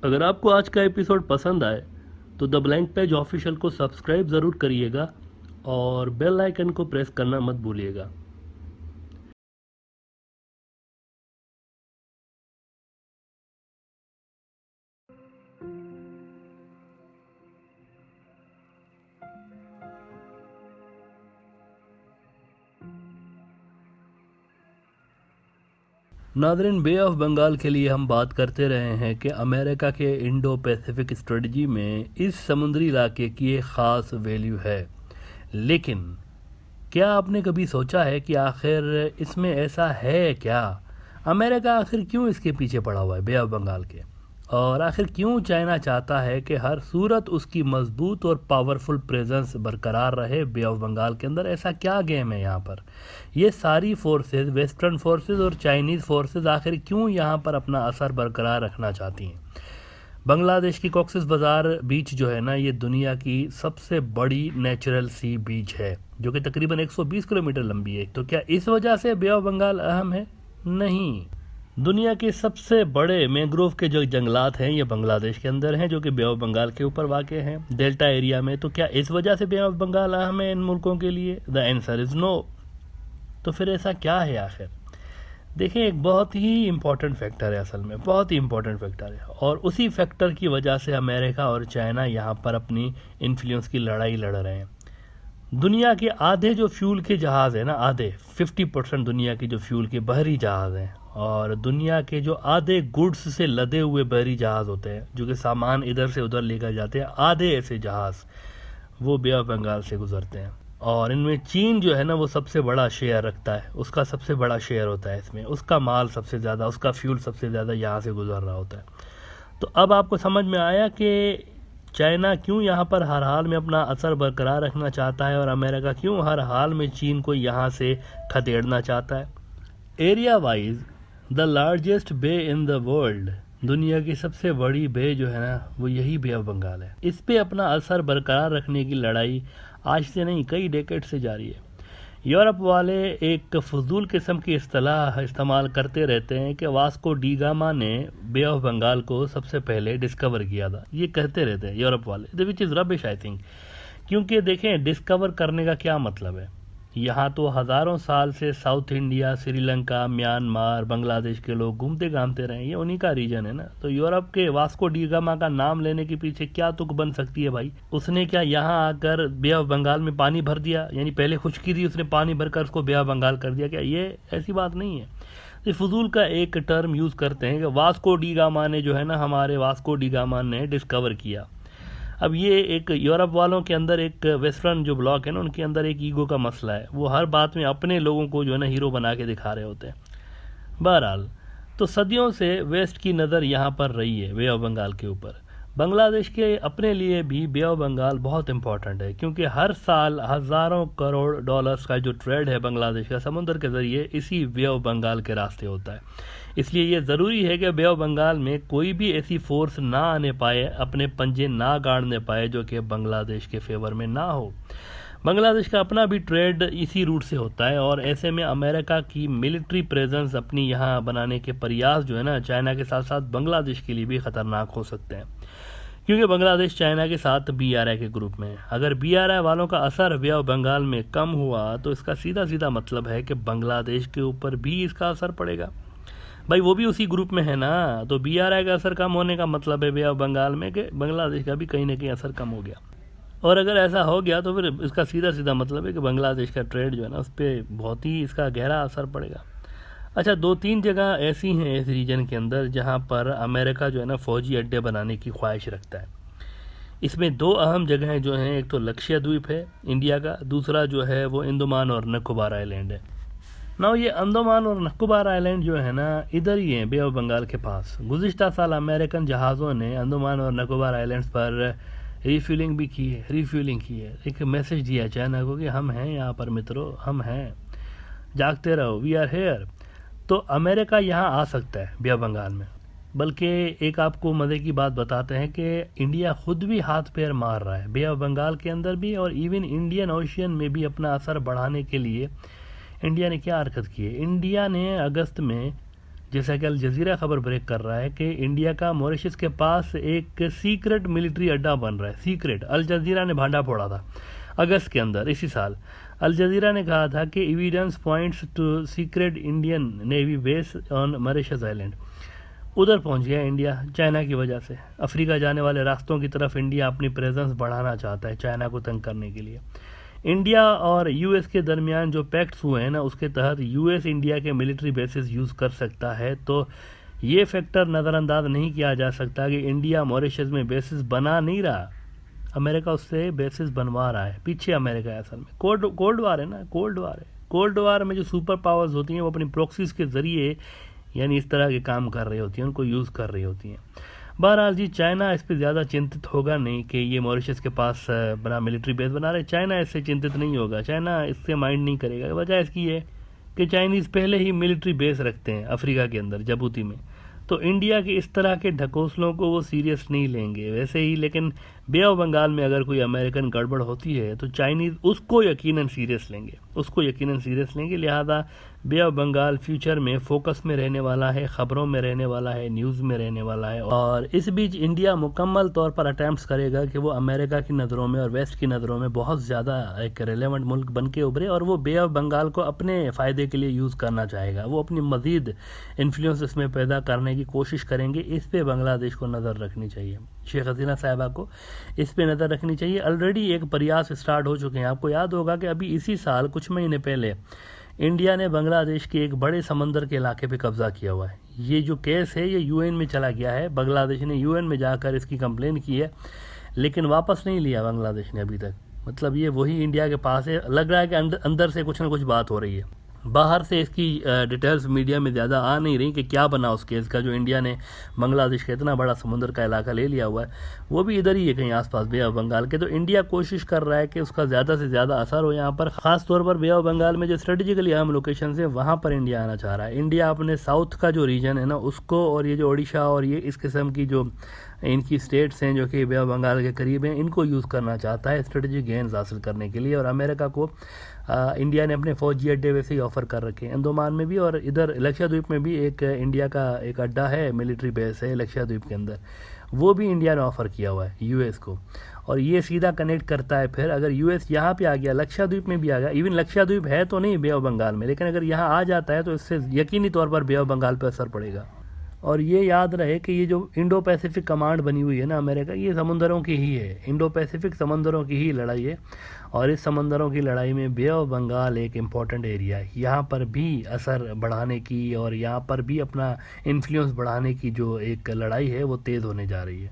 अगर आपको आज का एपिसोड पसंद आए तो द ब्लैंक पेज ऑफिशियल को सब्सक्राइब ज़रूर करिएगा और बेल आइकन को प्रेस करना मत भूलिएगा। नादरीन, बे ऑफ बंगाल के लिए हम बात करते रहे हैं कि अमेरिका के इंडो पैसिफिक स्ट्रेटजी में इस समुद्री इलाके की एक ख़ास वैल्यू है। लेकिन क्या आपने कभी सोचा है कि आखिर इसमें ऐसा है क्या? अमेरिका आखिर क्यों इसके पीछे पड़ा हुआ है बे ऑफ बंगाल के? और आखिर क्यों चाइना चाहता है कि हर सूरत उसकी मजबूत और पावरफुल प्रेजेंस बरकरार रहे बे ऑफ बंगाल के अंदर? ऐसा क्या गेम है यहाँ पर? ये सारी फोर्सेस, वेस्टर्न फोर्सेस और चाइनीज़ फोर्सेस आखिर क्यों यहाँ पर अपना असर बरकरार रखना चाहती हैं? बांग्लादेश की कॉक्सेस बाज़ार बीच जो है ना, ये दुनिया की सबसे बड़ी नेचुरल सी बीच है जो कि तकरीबन 120 किलोमीटर लंबी है। तो क्या इस वजह से बे ऑफ बंगाल अहम है? नहीं। दुनिया के सबसे बड़े मैंग्रोव के जो जंगलात हैं ये बांग्लादेश के अंदर हैं, जो कि बे ऑफ बंगाल के ऊपर वाक़े हैं, डेल्टा एरिया में। तो क्या इस वजह से बे ऑफ बंगाल अहम है इन मुल्कों के लिए? The answer is no. तो फिर ऐसा क्या है आखिर? देखिए, एक बहुत ही इम्पोर्टेंट फैक्टर है, असल में बहुत ही इम्पोर्टेंट फैक्टर है, और उसी फैक्टर की वजह से अमेरिका और चाइना यहाँ पर अपनी इन्फ्लुएंस की लड़ाई लड़ रहे हैं। दुनिया के आधे जो फ्यूल के जहाज़ हैं ना, आधे 50% दुनिया के जो फ्यूल के बहरी जहाज़ हैं, और दुनिया के जो आधे गुड्स से लदे हुए बहरी जहाज़ होते हैं जो कि सामान इधर से उधर लेकर जाते हैं, आधे ऐसे जहाज़ वो बे ऑफ बंगाल से गुजरते हैं। और इनमें चीन जो है ना, वो सबसे बड़ा शेयर रखता है, उसका सबसे बड़ा शेयर होता है इसमें, उसका माल सबसे ज़्यादा, उसका फ्यूल सबसे ज़्यादा यहाँ से गुजर रहा होता है। तो अब आपको समझ में आया कि चाइना क्यों यहाँ पर हर हाल में अपना असर बरकरार रखना चाहता है और अमेरिका क्यों हर हाल में चीन को यहाँ से खदेड़ना चाहता है। Area wise the largest bay in the world, दुनिया की सबसे बड़ी बे जो है ना, वो यही बे ऑफ बंगाल है। इस पे अपना असर बरकरार रखने की लड़ाई आज से नहीं, कई डेकेड से जारी है। यूरोप वाले एक फजूल किस्म की इस्तेलाह इस्तेमाल करते रहते हैं कि वास्को डी गामा ने बे ऑफ बंगाल को सबसे पहले डिस्कवर किया था। ये कहते रहते हैं यूरोप वाले, which is rubbish I think. क्योंकि देखें, डिस्कवर करने का क्या मतलब है? यहाँ तो हज़ारों साल से south India, Sri Lanka, Myanmar, Bangladesh के लोग घूमते घामते रहे, ये उन्हीं का रीजन है ना। तो यूरोप के वास्को डी गामा का नाम लेने के पीछे क्या तुक बन सकती है भाई? उसने क्या यहाँ आकर बे ऑफ बंगाल में पानी भर दिया? यानी पहले खुशकी थी, उसने पानी भरकर उसको बे ऑफ बंगाल कर दिया क्या? ये ऐसी बात नहीं है। ये फजूल का एक टर्म यूज़ करते हैं कि वास्को डी गामा ने जो है ना, हमारे वास्को डी गामा ने डिस्कवर किया। अब ये एक यूरोप वालों के अंदर, एक वेस्टर्न जो ब्लॉक है ना, उनके अंदर एक ईगो का मसला है। वो हर बात में अपने लोगों को जो है ना हीरो बना के दिखा रहे होते हैं। बहरहाल, तो सदियों से वेस्ट की नज़र यहाँ पर रही है बे ऑफ बंगाल के ऊपर। बांग्लादेश के अपने लिए भी बे ऑफ बंगाल बहुत इंपॉर्टेंट है, क्योंकि हर साल हज़ारों करोड़ डॉलर्स का जो ट्रेड है बांग्लादेश का समुद्र के ज़रिए इसी बे ऑफ बंगाल के रास्ते होता है। इसलिए ये ज़रूरी है कि बे ऑफ बंगाल में कोई भी ऐसी फोर्स ना आने पाए, अपने पंजे ना गाड़ने पाए जो कि बांग्लादेश के फेवर में ना हो। बांग्लादेश का अपना भी ट्रेड इसी रूट से होता है, और ऐसे में अमेरिका की मिलिट्री प्रेजेंस अपनी यहाँ बनाने के प्रयास जो है ना, चाइना के साथ साथ बांग्लादेश के लिए भी ख़तरनाक हो सकते हैं, क्योंकि बांग्लादेश चाइना के साथ BRI के ग्रुप में है। अगर BRI वालों का असर बे ऑफ बंगाल में कम हुआ तो इसका सीधा सीधा मतलब है कि बांग्लादेश के ऊपर भी इसका असर पड़ेगा। भाई, वो भी उसी ग्रुप में है ना, तो BRI का असर कम होने का मतलब है बे ऑफ बंगाल में कि बांग्लादेश का भी कहीं ना कहीं असर कम हो गया। और अगर ऐसा हो गया तो फिर इसका सीधा सीधा मतलब है कि बांग्लादेश का ट्रेड जो है ना, उस पर बहुत ही इसका गहरा असर पड़ेगा। अच्छा, 2-3 जगह ऐसी हैं इस रीजन के अंदर जहाँ पर अमेरिका जो है ना फ़ौजी अड्डे बनाने की ख्वाहिश रखता है। इसमें 2 अहम जगहें जो हैं, एक तो लक्षद्वीप है इंडिया का, दूसरा जो है वो अंडमान और निकोबार आइलैंड है ना। ये अंडमान और निकोबार आइलैंड जो है ना, इधर ही है बे ऑफ बंगाल के पास। गुज़िश्ता साल अमेरिकन जहाज़ों ने अंडमान और निकोबार आइलैंड्स पर रिफ्यूलिंग भी की है, एक मैसेज दिया है चाइना को कि हम हैं यहाँ पर मित्रों, हम हैं, जागते रहो, वी आर हेयर। तो अमेरिका यहाँ आ सकता है बे ऑफ बंगाल में। बल्कि एक आपको मज़े की बात बताते हैं कि इंडिया खुद भी हाथ पैर मार रहा है बे ऑफ बंगाल के अंदर भी, और इवन इंडियन ओशियन में भी अपना असर बढ़ाने के लिए इंडिया ने क्या हरकत की है। इंडिया ने अगस्त में जैसा कि अल जजीरा खबर ब्रेक कर रहा है कि इंडिया का मॉरिशस के पास एक सीक्रेट मिलिट्री अड्डा बन रहा है। सीक्रेट, अल जजीरा ने भांडा फोड़ा था अगस्त के अंदर इसी साल। अल जजीरा ने कहा था कि evidence points to secret Indian navy base on Mauritius island. उधर पहुंच गया इंडिया चाइना की वजह से। अफ्रीका जाने वाले रास्तों की तरफ इंडिया अपनी प्रेजेंस बढ़ाना चाहता है चाइना को तंग करने के लिए। इंडिया और यूएस के दरमियान जो पैक्ट्स हुए हैं ना, उसके तहत यूएस इंडिया के मिलिट्री बेसिस यूज़ कर सकता है। तो ये फैक्टर नज़रअंदाज नहीं किया जा सकता कि इंडिया मॉरिशस में बेसिस बना नहीं रहा, अमेरिका उससे बेसिस बनवा रहा है। पीछे अमेरिका है असल में। कोल्ड वार है ना, कोल्ड वार है। कोल्ड वार में जो सुपर पावर्स होती हैं वो अपनी प्रॉक्सीज के ज़रिए यानी इस तरह के काम कर रही होती हैं, उनको यूज़ कर रही होती हैं। बहरहाल जी, चाइना इस पर ज़्यादा चिंतित होगा नहीं कि ये मॉरिशस के पास बना मिलिट्री बेस बना रहे। चाइना इससे चिंतित नहीं होगा, चाइना इससे माइंड नहीं करेगा। वजह इसकी है कि चाइनीज़ पहले ही मिलिट्री बेस रखते हैं अफ्रीका के अंदर, जिबूती में। तो इंडिया के इस तरह के ढकोसलों को वो सीरियस नहीं लेंगे वैसे ही। लेकिन बे ऑफ बंगाल में अगर कोई अमेरिकन गड़बड़ होती है तो चाइनीज़ उसको यकीनन सीरियस लेंगे, लिहाजा बे ऑफ बंगाल फ्यूचर में फोकस में रहने वाला है, ख़बरों में रहने वाला है, न्यूज़ में रहने वाला है। और इस बीच इंडिया मुकम्मल तौर पर अटैम्प्ट्स करेगा कि वो अमेरिका की नज़रों में और वेस्ट की नज़रों में बहुत ज़्यादा एक रेलेवेंट मुल्क बन के उभरे, और वो बे ऑफ बंगाल को अपने फ़ायदे के लिए यूज़ करना चाहेगा। वो अपनी मज़ीद इन्फ्लुएंस इसमें पैदा करने की कोशिश करेंगे। इस पर बांग्लादेश को नज़र रखनी चाहिए, शेख हसीना साहिबा को इस पे नज़र रखनी चाहिए। ऑलरेडी एक प्रयास स्टार्ट हो चुके हैं। आपको याद होगा कि अभी इसी साल कुछ महीने पहले इंडिया ने बांग्लादेश के एक बड़े समंदर के इलाके पे कब्जा किया हुआ है। ये जो केस है ये यूएन में चला गया है। बांग्लादेश ने यूएन में जाकर इसकी कंप्लेन की है, लेकिन वापस नहीं लिया बांग्लादेश ने अभी तक। मतलब ये वही इंडिया के पास है। लग रहा है कि अंदर से कुछ ना कुछ बात हो रही है। बाहर से इसकी डिटेल्स मीडिया में ज़्यादा आ नहीं रही कि क्या बना उस केस का, जो इंडिया ने बांग्लादेश का इतना बड़ा समुद्र का इलाका ले लिया हुआ है। वो भी इधर ही है कहीं आसपास बे ऑफ बंगाल के। तो इंडिया कोशिश कर रहा है कि उसका ज़्यादा से ज़्यादा असर हो यहाँ पर। ख़ास तौर पर बे ऑफ बंगाल में जो स्ट्रेटेजिकली अहम लोकेशन है वहाँ पर इंडिया आना चाह रहा है। इंडिया अपने साउथ का जो रीजन है ना उसको, और ये जो ओडिशा और ये इस किस्म की जो इनकी स्टेट्स हैं जो कि बे ऑफ बंगाल के करीब हैं, इनको यूज़ करना चाहता है स्ट्रेटेजिक गेंस हासिल करने के लिए। और अमेरिका को इंडिया ने अपने फौजी अड्डे वैसे ही ऑफर कर रखे हैं अंडमान में भी, और इधर लक्षद्वीप में भी एक इंडिया का एक अड्डा है, मिलिट्री बेस है लक्षद्वीप के अंदर। वो भी इंडिया ने ऑफ़र किया हुआ है यूएस को। और ये सीधा कनेक्ट करता है फिर, अगर यूएस यहाँ पे आ गया, लक्षद्वीप में भी आ गया, इवन लक्षद्वीप है तो नहीं बे ऑफ बंगाल में, लेकिन अगर यहाँ आ जाता है तो इससे यकीनी तौर पर बे ऑफ बंगाल पर असर पड़ेगा। और ये याद रहे कि ये जो इंडो पैसिफिक कमांड बनी हुई है ना अमेरिका, ये समंदरों की ही है, इंडो पैसिफिक समंदरों की ही लड़ाई है। और इस समंदरों की लड़ाई में बे ऑफ बंगाल एक इम्पॉर्टेंट एरिया है। यहाँ पर भी असर बढ़ाने की और यहाँ पर भी अपना इन्फ्लुएंस बढ़ाने की जो एक लड़ाई है वो तेज़ होने जा रही है।